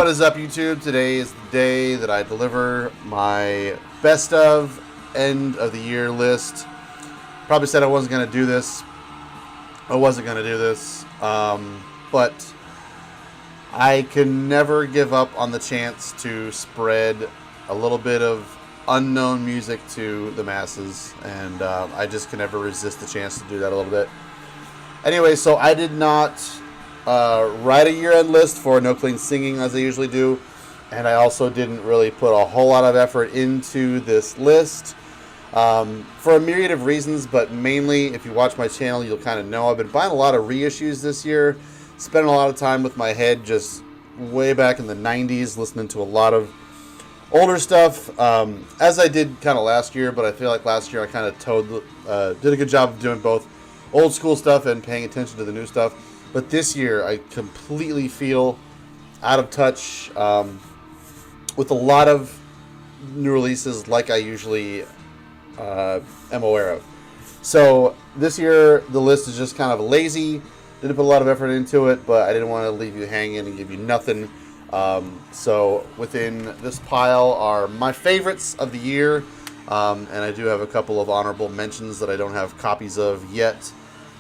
What is up, YouTube? Today is the day that I deliver my best of end of the year list. Probably said I wasn't going to do this. But I can never give up on the chance to spread a little bit of unknown music to the masses, and I just can never resist the chance to do that a little bit. Anyway, so I did not write a year-end list for No Clean Singing as I usually do, and I also didn't really put a whole lot of effort into this list for a myriad of reasons, but mainly, if you watch my channel, you'll kind of know I've been buying a lot of reissues this year, spending a lot of time with my head just way back in the 90s, listening to a lot of older stuff, as I did kind of last year, but I feel like last year I kind of did a good job of doing both old school stuff and paying attention to the new stuff. But this year, I completely feel out of touch with a lot of new releases like I usually am aware of. So this year, the list is just kind of lazy. Didn't put a lot of effort into it, but I didn't want to leave you hanging and give you nothing. So within this pile are my favorites of the year, and I do have a couple of honorable mentions that I don't have copies of yet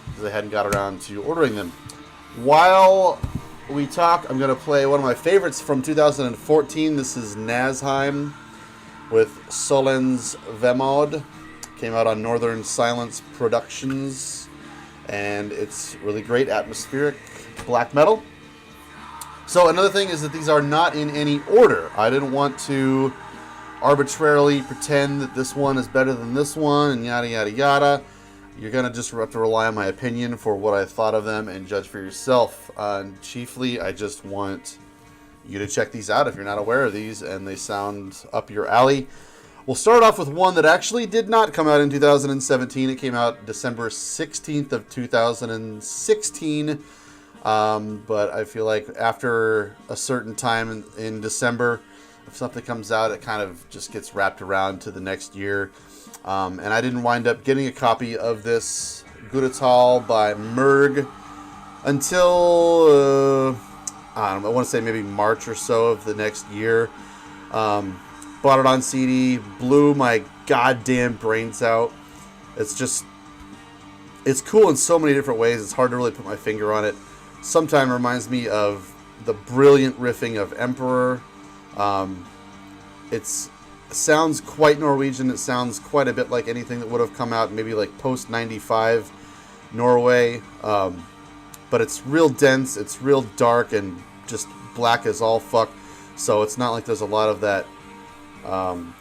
because I hadn't got around to ordering them. While we talk, I'm going to play one of my favorites from 2014. This is Nasheim with Solen's Vemod. Came out on Northern Silence Productions, and it's really great atmospheric black metal. So another thing is that these are not in any order. I didn't want to arbitrarily pretend that this one is better than this one and yada yada yada. You're going to just have to rely on my opinion for what I thought of them and judge for yourself. Chiefly, I just want you to check these out if you're not aware of these and they sound up your alley. We'll start off with one that actually did not come out in 2017. It came out December 16th of 2016. But I feel like after a certain time in December, if something comes out, it kind of just gets wrapped around to the next year. And I didn't wind up getting a copy of this Gudatall by Murg until, I don't know, I want to say maybe March or so of the next year. Bought it on CD, blew my goddamn brains out. It's cool in so many different ways, it's hard to really put my finger on it. Sometimes reminds me of the brilliant riffing of Emperor. It sounds quite Norwegian. It sounds quite a bit like anything that would have come out maybe like post 95 Norway. But it's real dense. It's real dark and just black as all fuck. So it's not like there's a lot of that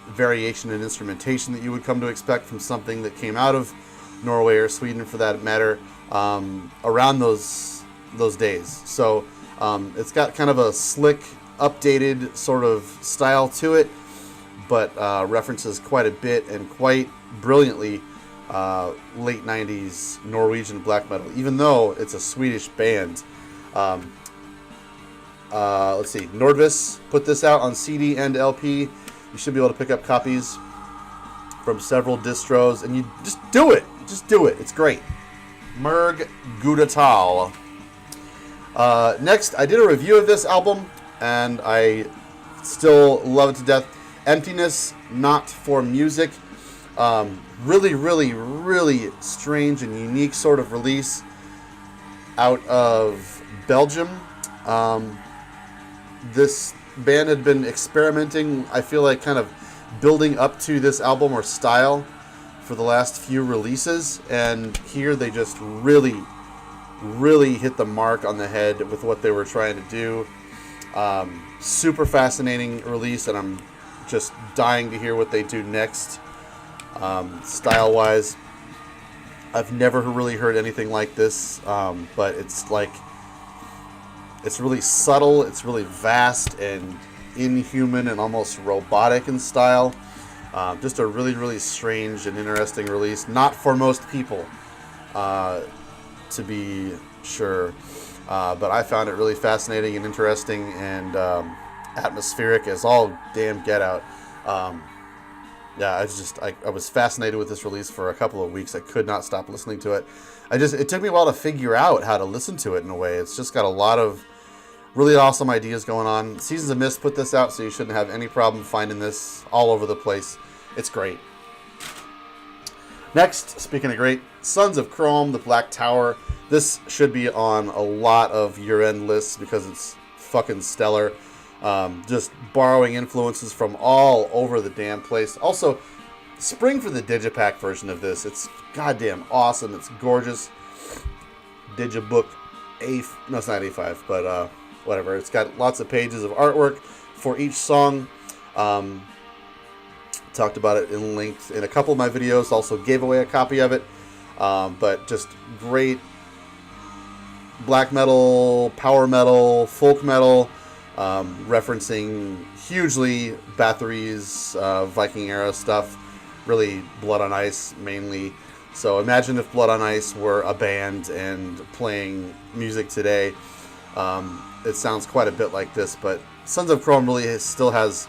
variation in instrumentation that you would come to expect from something that came out of Norway or Sweden, for that matter, around those days. So it's got kind of a slick, updated sort of style to it, but references quite a bit and quite brilliantly late 90s Norwegian black metal, even though it's a Swedish band. Let's see, Nordvis put this out on CD and LP. You should be able to pick up copies from several distros, and you just do it. Just do it. It's great. Murg Gudatall. Next, I did a review of this album, and I still love it to death. Emptiness, Not for Music. Really, really, really strange and unique sort of release out of Belgium. This band had been experimenting, I feel like, kind of building up to this album or style for the last few releases, and here they just really hit the mark on the head with what they were trying to do. Super fascinating release, and I'm just dying to hear what they do next. Style-wise, I've never really heard anything like this, but it's like, it's really subtle, it's really vast and inhuman and almost robotic in style. Just a really, really strange and interesting release. Not for most people, to be sure. But I found it really fascinating and interesting and atmospheric as all damn get out. Yeah, I was fascinated with this release for a couple of weeks. I could not stop listening to it. It took me a while to figure out how to listen to it in a way. It's just got a lot of Really awesome ideas going on. Seasons of Mist put this out, so you shouldn't have any problem finding this all over the place. It's great. Next, speaking of great, Sons of Crom, the Black Tower. This should be on a lot of year-end lists because it's fucking stellar. Just borrowing influences from all over the damn place. Also, spring for the Digipack version of this. It's goddamn awesome. It's gorgeous. Digibook no, it's not A5, but whatever. It's got lots of pages of artwork for each song. Talked about it in length in a couple of my videos. Also gave away a copy of it. But just great black metal, power metal, folk metal, referencing hugely Bathory's Viking era stuff. Really Blood on Ice mainly. So imagine if Blood on Ice were a band and playing music today. It sounds quite a bit like this, but Sons of Crom really still has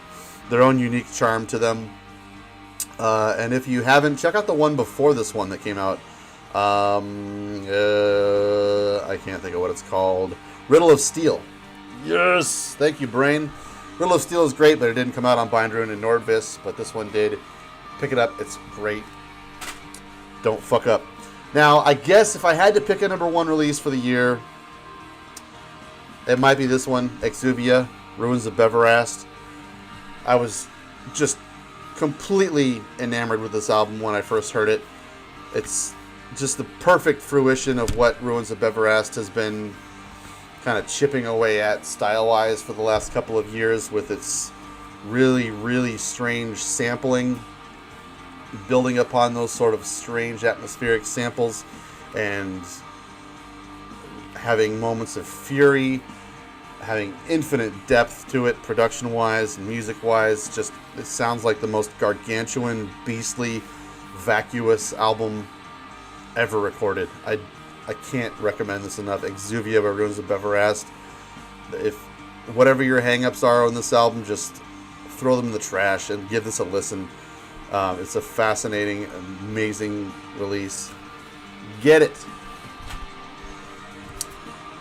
their own unique charm to them. And if you haven't, check out the one before this one that came out. I can't think of what it's called. Riddle of Steel. Yes! Thank you, Brain. Riddle of Steel is great, but it didn't come out on Bindrune and Nordvis, but this one did. Pick it up. It's great. Don't fuck up. Now, I guess if I had to pick a number one release for the year, it might be this one, Exuvia, Ruins of Beverast. I was just completely enamored with this album when I first heard it. It's just the perfect fruition of what Ruins of Beverast has been kind of chipping away at style-wise for the last couple of years with its really, really strange sampling, building upon those sort of strange atmospheric samples and having moments of fury, having infinite depth to it production-wise and music-wise. Just, it sounds like the most gargantuan, beastly, vacuous album ever recorded. I can't recommend this enough. Exuvia by Ruins of Beverast. If whatever your hang-ups are on this album, just throw them in the trash and give this a listen. It's a fascinating, amazing release. Get it.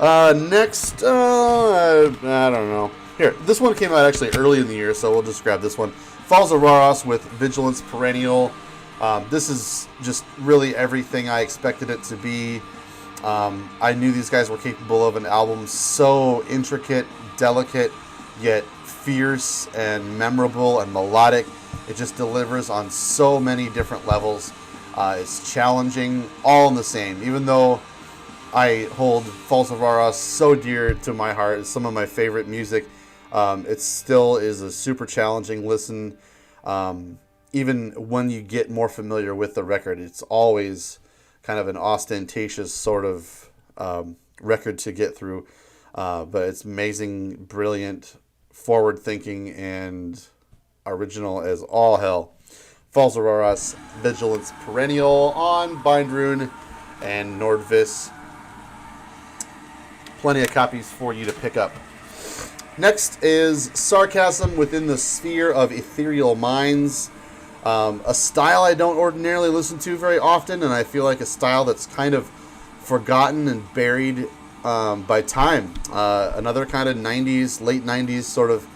Next, I don't know. Here, this one came out actually early in the year, so we'll just grab this one. Falls of Rauros with Vigilance Perennial. This is just really everything I expected it to be. I knew these guys were capable of an album so intricate, delicate, yet fierce and memorable and melodic. It just delivers on so many different levels. It's challenging, all in the same. Even though I hold Falls of Rauros so dear to my heart, it's some of my favorite music, it still is a super challenging listen. Even when you get more familiar with the record, it's always kind of an ostentatious sort of record to get through. But it's amazing, brilliant, forward-thinking, and original as all hell. Falls of Rauros, Vigilance Perennial on Bindrune and Nordvis. Plenty of copies for you to pick up. Next is Sarcasm within the Sphere of Ethereal Minds. A style I don't ordinarily listen to very often, and I feel like a style that's kind of forgotten and buried by time. Another kind of 90s, late 90s sort of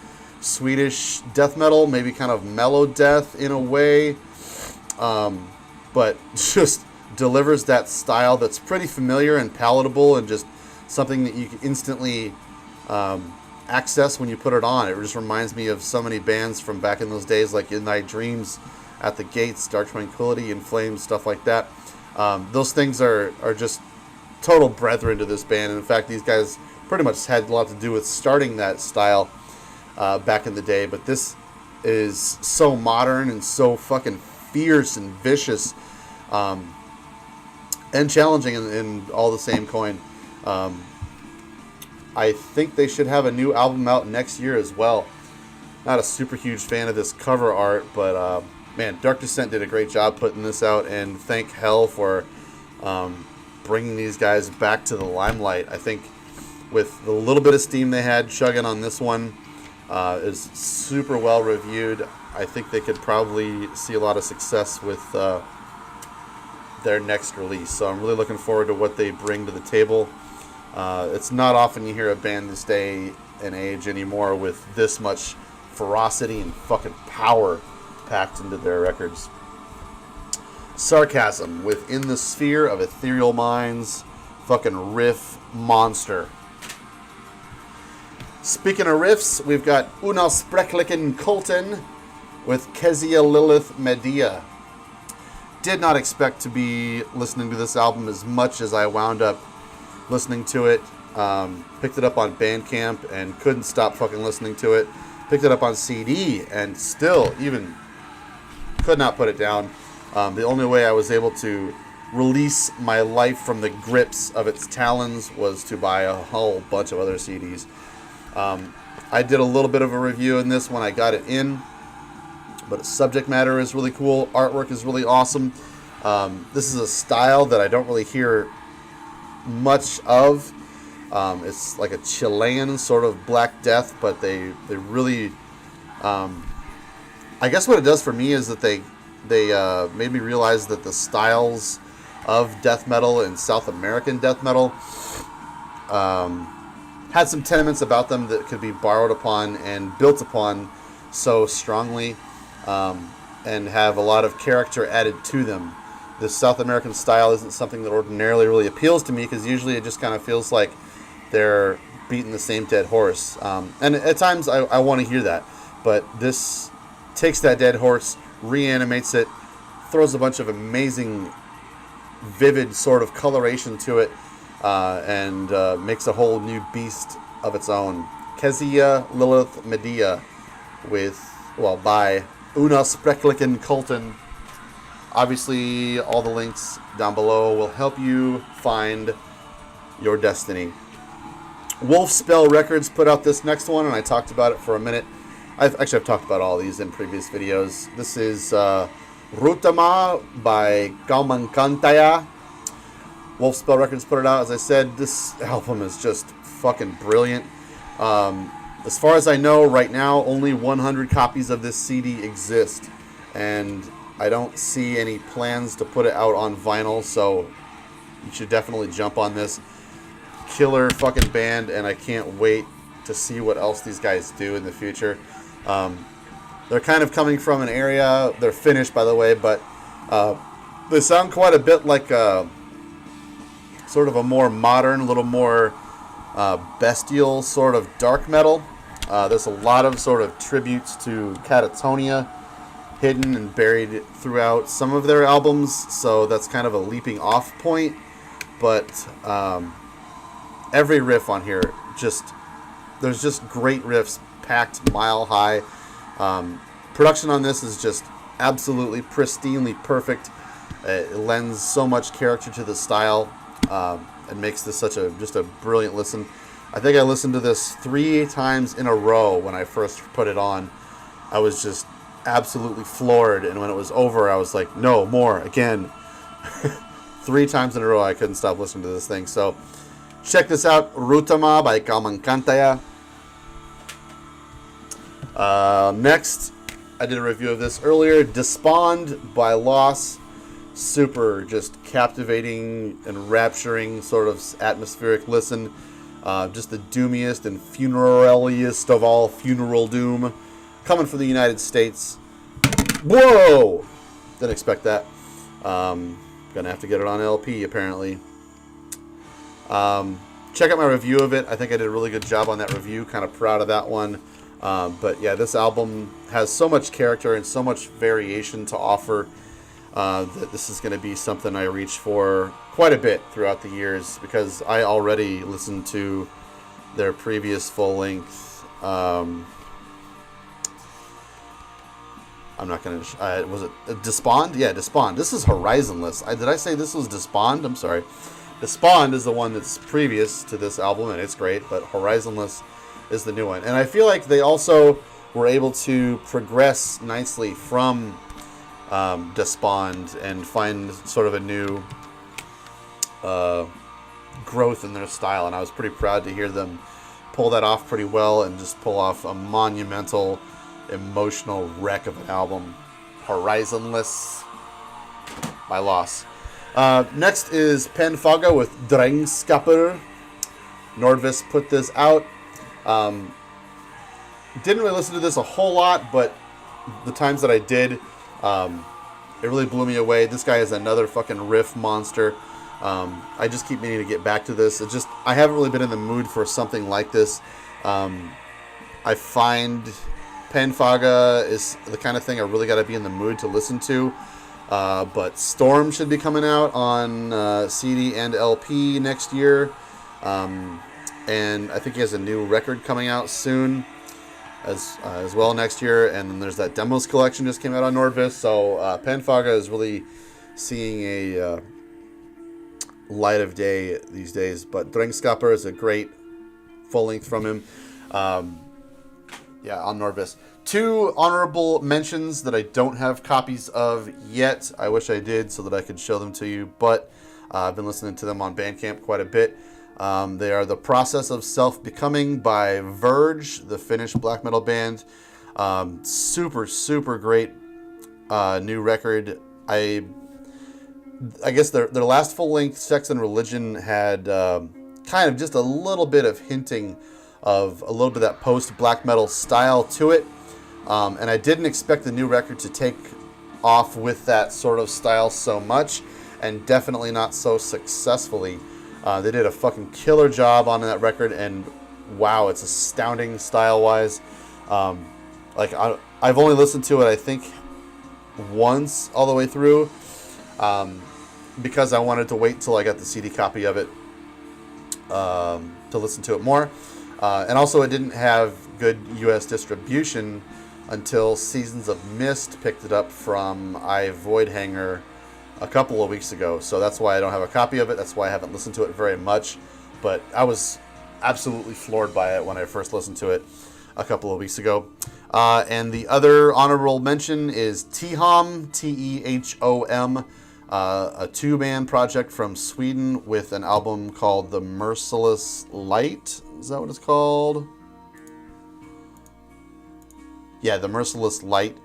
Swedish death metal, maybe kind of mellow death in a way, but just delivers that style that's pretty familiar and palatable and just something that you can instantly access when you put it on. It just reminds me of so many bands from back in those days, like In Thy Dreams, At the Gates, Dark Tranquility, In Flames, stuff like that. Those things are just total brethren to this band. And in fact, these guys pretty much had a lot to do with starting that style back in the day. But this is so modern and so fucking fierce and vicious and challenging in all the same coin. I think they should have a new album out next year as well. Not a super huge fan of this cover art, but man, Dark Descent did a great job putting this out, and thank hell for bringing these guys back to the limelight. I think with the little bit of steam they had chugging on this one, is super well reviewed. I think they could probably see a lot of success with their next release. So I'm really looking forward to what they bring to the table. It's not often you hear a band this day and age anymore with this much ferocity and fucking power packed into their records. Sarcasm, within the sphere of ethereal minds, fucking riff monster. Speaking of riffs, we've got Speculon Colton with Kezia Lilith Medea. Did not expect to be listening to this album as much as I wound up listening to it. Picked it up on Bandcamp and couldn't stop fucking listening to it. Picked it up on CD and still even could not put it down. The only way I was able to release my life from the grips of its talons was to buy a whole bunch of other CDs. I did a little bit of a review in this when I got it in, but subject matter is really cool. Artwork is really awesome. This is a style that I don't really hear much of. It's like a Chilean sort of Black Death, but they really... I guess what it does for me is that they made me realize that the styles of death metal and South American death metal had some tenements about them that could be borrowed upon and built upon so strongly, and have a lot of character added to them. The South American style isn't something that ordinarily really appeals to me, because usually it just kind of feels like they're beating the same dead horse. And at times I want to hear that, but this takes that dead horse, reanimates it, throws a bunch of amazing, vivid sort of coloration to it, and makes a whole new beast of its own. Kezia Lilith Medea by Speculon Colton. Obviously, all the links down below will help you find your destiny. Wolf Spell Records put out this next one, and I talked about it for a minute. I've talked about all these in previous videos. This is Ruta by Kalmankantaja. Wolf Spell Records put it out. As I said, this album is just fucking brilliant. As far as I know, right now, only 100 copies of this CD exist, and I don't see any plans to put it out on vinyl, so you should definitely jump on this. Killer fucking band, and I can't wait to see what else these guys do in the future. They're kind of coming from an area, they're Finnish by the way, but they sound quite a bit like sort of a more modern, a little more bestial sort of dark metal. There's a lot of sort of tributes to Catatonia hidden and buried throughout some of their albums, so that's kind of a leaping off point. But every riff on here, there's just great riffs packed mile high. Production on this is just absolutely pristinely perfect. It lends so much character to the style, and makes this just a brilliant listen. I think I listened to this 3 times in a row when I first put it on. I was just absolutely floored, and when it was over, I was like, no, more, again. 3 times in a row, I couldn't stop listening to this thing. So check this out, Routamaa by Kalmankantaja. Next, I did a review of this earlier, Despond by Loss. Super just captivating and rapturing sort of atmospheric listen. Just the doomiest and funeraliest of all funeral doom. Coming from the United States. Whoa! Didn't expect that. Gonna have to get it on LP apparently. Check out my review of it. I think I did a really good job on that review. Kind of proud of that one. But yeah, this album has so much character and so much variation to offer that this is going to be something I reach for quite a bit throughout the years, because I already listened to their previous full-length. I'm not going to... was it Despond? Yeah, Despond. This is Horizonless. Did I say this was Despond? I'm sorry. Despond is the one that's previous to this album, and it's great, but Horizonless is the new one. And I feel like they also were able to progress nicely from Despond and find sort of a new growth in their style, and I was pretty proud to hear them pull that off pretty well and just pull off a monumental, emotional wreck of an album. Horizonless by Loss. Next is Panphage with Drengskapr. Nordvis put this out. Didn't really listen to this a whole lot, but the times that I did, it really blew me away. This guy is another fucking riff monster. I just keep meaning to get back to this. I haven't really been in the mood for something like this. I find Panphage is the kind of thing I really got to be in the mood to listen to. But Storm should be coming out on CD and LP next year. And I think he has a new record coming out soon as well next year. And then there's that Demos collection just came out on Nordvis. So Panphage is really seeing a light of day these days. But Drengskapr is a great full length from him. On Nordvis. 2 honorable mentions that I don't have copies of yet. I wish I did so that I could show them to you, but I've been listening to them on Bandcamp quite a bit. They are The Process of Self-Becoming by Verge, the Finnish black metal band. Super, super great new record. I guess their last full-length, Sex and Religion, had kind of just a little bit of hinting of a little bit of that post-black metal style to it. And I didn't expect the new record to take off with that sort of style so much, and definitely not so successfully. They did a fucking killer job on that record, and wow, it's astounding style-wise. I've only listened to it, I think, once all the way through, because I wanted to wait till I got the CD copy of it to listen to it more. And also, it didn't have good U.S. distribution until Seasons of Mist picked it up from Voidhanger a couple of weeks ago. So that's why I don't have a copy of it. That's why I haven't listened to it very much. But I was absolutely floored by it when I first listened to it a couple of weeks ago. And the other honorable mention is Tehom, Tehom, a 2-man project from Sweden with an album called The Merciless Light. Is that what it's called? Yeah, The Merciless Light.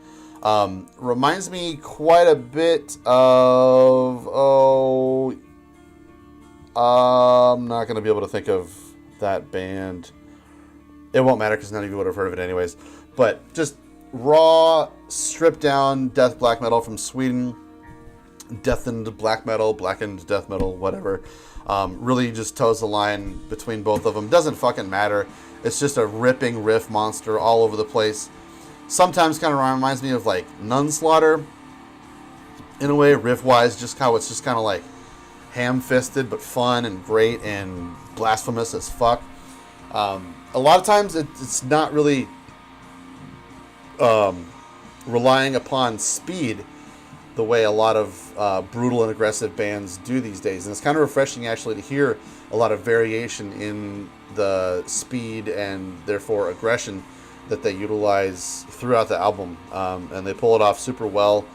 Reminds me quite a bit of... I'm not going to be able to think of that band. It won't matter because none of you would have heard of it anyways. But just raw, stripped down death black metal from Sweden. Deathened black metal, blackened death metal, whatever. Really just toes the line between both of them. Doesn't fucking matter. It's just a ripping riff monster all over the place. Sometimes kind of reminds me of like Nunslaughter in a way, riff-wise, just how it's just kind of like ham-fisted but fun and great and blasphemous as fuck. A lot of times it's not really relying upon speed the way a lot of brutal and aggressive bands do these days. And it's kind of refreshing actually to hear a lot of variation in the speed and therefore aggression that they utilize throughout the album. And they pull it off super well.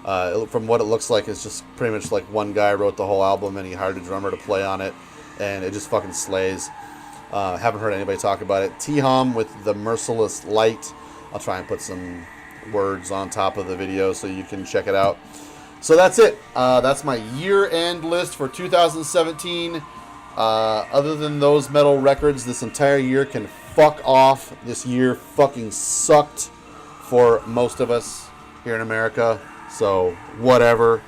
From what it looks like, it's just pretty much like one guy wrote the whole album and he hired a drummer to play on it. And it just fucking slays. Haven't heard anybody talk about it. Tehom with The Merciless Light. I'll try and put some words on top of the video so you can check it out. So that's it. That's my year-end list for 2017. Other than those metal records, this entire year can fuck off. This year fucking sucked for most of us here in America. So whatever.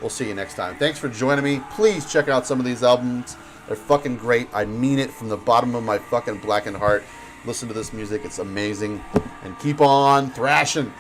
We'll see you next time. Thanks for joining me. Please check out some of these albums. They're fucking great. I mean it from the bottom of my fucking blackened heart. Listen to this music. It's amazing. And keep on thrashing.